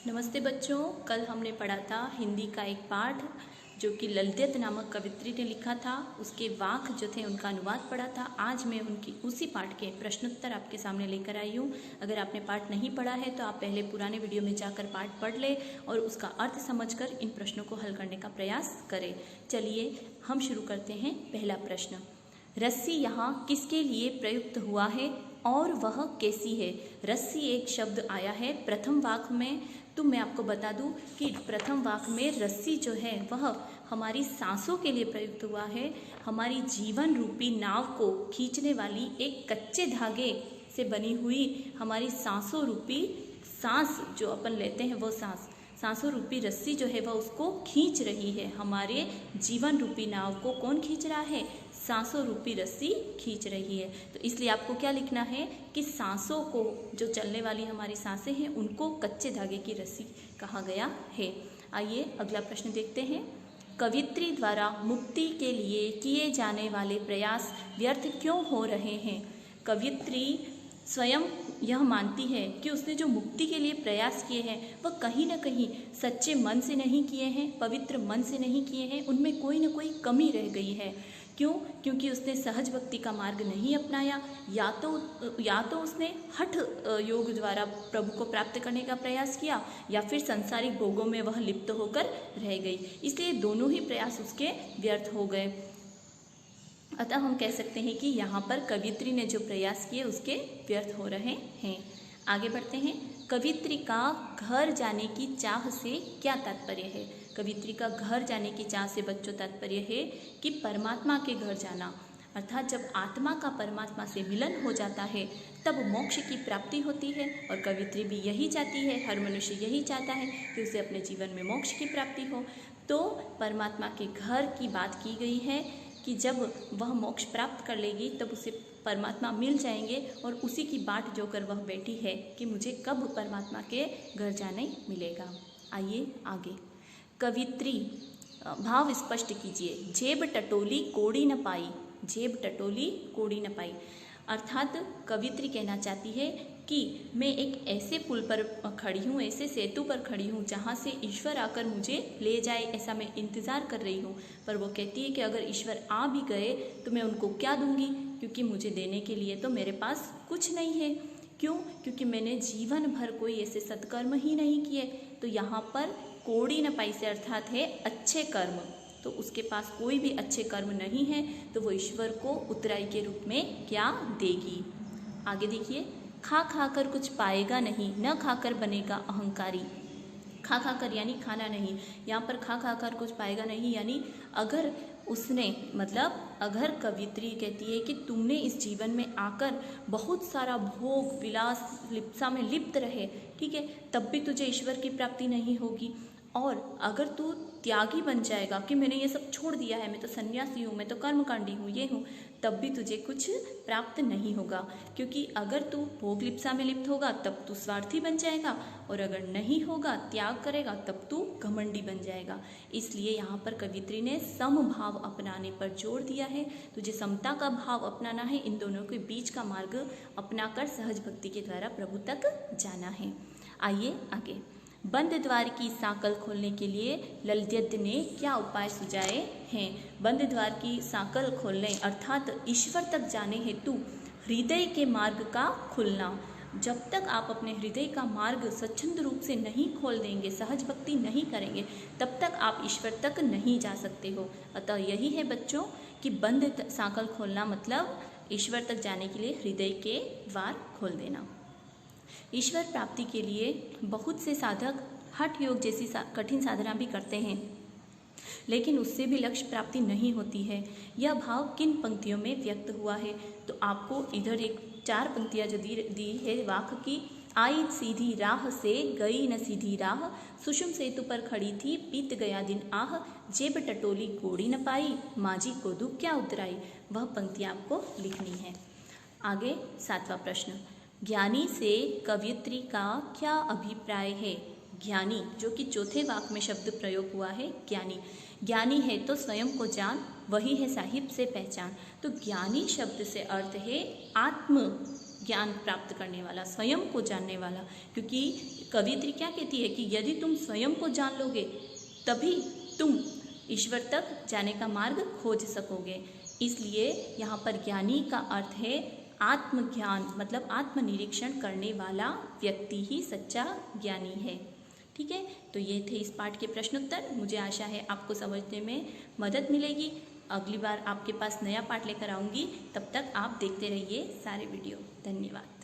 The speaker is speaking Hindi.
नमस्ते बच्चों, कल हमने पढ़ा था हिंदी का एक पाठ जो कि ललित नामक कवित्री ने लिखा था। उसके वाक्य जो थे उनका अनुवाद पढ़ा था। आज मैं उनकी उसी पाठ के प्रश्नोत्तर आपके सामने लेकर आई हूँ। अगर आपने पाठ नहीं पढ़ा है तो आप पहले पुराने वीडियो में जाकर पाठ पढ़ लें और उसका अर्थ समझकर इन प्रश्नों को हल करने का प्रयास करें। चलिए हम शुरू करते हैं। पहला प्रश्न, रस्सी यहाँ किसके लिए प्रयुक्त हुआ है और वह कैसी है? रस्सी एक शब्द आया है प्रथम वाक्य में। तो मैं आपको बता दूं कि प्रथम वाक्य में रस्सी जो है वह हमारी सांसों के लिए प्रयुक्त हुआ है। हमारी जीवन रूपी नाव को खींचने वाली एक कच्चे धागे से बनी हुई हमारी सांसों रूपी सांस जो अपन लेते हैं वो सांसों रूपी रस्सी जो है वह उसको खींच रही है। हमारे जीवन रूपी नाव को कौन खींच रहा है? सांसों रूपी रस्सी खींच रही है। तो इसलिए आपको क्या लिखना है कि सांसों को, जो चलने वाली हमारी सांसें हैं, उनको कच्चे धागे की रस्सी कहा गया है। आइए अगला प्रश्न देखते हैं। कवित्री द्वारा मुक्ति के लिए किए जाने वाले प्रयास व्यर्थ क्यों हो रहे हैं? कवित्री स्वयं यह मानती है कि उसने जो मुक्ति के लिए प्रयास किए हैं वह कहीं न कहीं सच्चे मन से नहीं किए हैं, पवित्र मन से नहीं किए हैं। उनमें कोई न कोई कमी रह गई है। क्यों? क्योंकि उसने सहज भक्ति का मार्ग नहीं अपनाया, या तो उसने हठ योग द्वारा प्रभु को प्राप्त करने का प्रयास किया, या फिर सांसारिक भोगों में वह लिप्त होकर रह गई। इसलिए दोनों ही प्रयास उसके व्यर्थ हो गए। अतः हम कह सकते हैं कि यहाँ पर कवित्री ने जो प्रयास किए उसके व्यर्थ हो रहे हैं। आगे बढ़ते हैं। कवित्री का घर जाने की चाह से क्या तात्पर्य है? कवित्री का घर जाने की चाह से बच्चों तात्पर्य है कि परमात्मा के घर जाना, अर्थात जब आत्मा का परमात्मा से मिलन हो जाता है तब मोक्ष की प्राप्ति होती है। और कवित्री भी यही चाहती है, हर मनुष्य यही चाहता है कि उसे अपने जीवन में मोक्ष की प्राप्ति हो। तो परमात्मा के घर की बात की गई है कि जब वह मोक्ष प्राप्त कर लेगी तब उसे परमात्मा मिल जाएंगे, और उसी की बाट जोकर वह बैठी है कि मुझे कब परमात्मा के घर जाने मिलेगा। आइए आगे। कवित्री भाव स्पष्ट कीजिए। जेब टटोली कोड़ी न पाई। जेब टटोली कोड़ी न पाई अर्थात कवित्री कहना चाहती है कि मैं एक ऐसे पुल पर खड़ी हूँ, ऐसे सेतु पर खड़ी हूँ जहाँ से ईश्वर आकर मुझे ले जाए, ऐसा मैं इंतज़ार कर रही हूँ। पर वो कहती है कि अगर ईश्वर आ भी गए तो मैं उनको क्या दूंगी, क्योंकि मुझे देने के लिए तो मेरे पास कुछ नहीं है। क्यों? क्योंकि मैंने जीवन भर कोई ऐसे सत्कर्म ही नहीं किए। तो यहाँ पर कोड़ी न पाई से अर्थात है अच्छे कर्म। तो उसके पास कोई भी अच्छे कर्म नहीं है, तो वो ईश्वर को उत्तराई के रूप में क्या देगी? आगे देखिए। खा खाकर कुछ पाएगा नहीं, न खाकर बनेगा अहंकारी। खा खाकर यानी खाना नहीं। यहाँ पर खा खाकर कुछ पाएगा नहीं यानी अगर उसने, मतलब अगर कवित्री कहती है कि तुमने इस जीवन में आकर बहुत सारा भोग विलास लिप्सा में लिप्त रहे, ठीक है, तब भी तुझे ईश्वर की प्राप्ति नहीं होगी। और अगर तू त्यागी बन जाएगा कि मैंने ये सब छोड़ दिया है, मैं तो सन्यासी हूँ, मैं तो कर्मकांडी हूँ, ये हूँ, तब भी तुझे कुछ प्राप्त नहीं होगा। क्योंकि अगर तू भोग लिप्सा में लिप्त होगा तब तू स्वार्थी बन जाएगा, और अगर नहीं होगा, त्याग करेगा, तब तू घमंडी बन जाएगा। इसलिए यहाँ पर कवित्री ने समभाव अपनाने पर जोर दिया है। तुझे समता का भाव अपनाना है, इन दोनों के बीच का मार्ग अपनाकर सहज भक्ति के द्वारा प्रभु तक जाना है। आइए आगे। बंद द्वार की सांकल खोलने के लिए ललित ने क्या उपाय सुझाए हैं? बंद द्वार की सांकल खोलने अर्थात ईश्वर तक जाने हेतु हृदय के मार्ग का खुलना। जब तक आप अपने हृदय का मार्ग स्वच्छंद रूप से नहीं खोल देंगे, सहज भक्ति नहीं करेंगे, तब तक आप ईश्वर तक नहीं जा सकते हो। अतः यही है बच्चों कि बंद सांकल खोलना मतलब ईश्वर तक जाने के लिए हृदय के द्वार खोल देना। ईश्वर प्राप्ति के लिए बहुत से साधक हठ योग जैसी कठिन साधना भी करते हैं, लेकिन उससे भी लक्ष्य प्राप्ति नहीं होती है। यह भाव किन पंक्तियों में व्यक्त हुआ है? तो आपको इधर एक 4 पंक्तियां जो दी है वाक्य की। आई सीधी राह से गई न सीधी राह, सुषुम सेतु पर खड़ी थी बीत गया दिन आह, जेब टटोली कोड़ी न पाई, माझी को दुख क्या उतराई। वह पंक्तियां आपको लिखनी है। आगे 7वां प्रश्न। ज्ञानी से कवित्री का क्या अभिप्राय है? ज्ञानी, जो कि चौथे वाक्य में शब्द प्रयोग हुआ है, ज्ञानी। ज्ञानी है तो स्वयं को जान, वही है साहिब से पहचान। तो ज्ञानी शब्द से अर्थ है आत्म ज्ञान प्राप्त करने वाला, स्वयं को जानने वाला। क्योंकि कवियत्री क्या कहती है कि यदि तुम स्वयं को जान लोगे तभी तुम ईश्वर तक जाने का मार्ग खोज सकोगे। इसलिए यहाँ पर ज्ञानी का अर्थ है आत्मज्ञान, मतलब आत्मनिरीक्षण करने वाला व्यक्ति ही सच्चा ज्ञानी है। ठीक है, तो ये थे इस पाठ के प्रश्नोत्तर। मुझे आशा है आपको समझने में मदद मिलेगी। अगली बार आपके पास नया पाठ लेकर आऊँगी, तब तक आप देखते रहिए सारे वीडियो। धन्यवाद।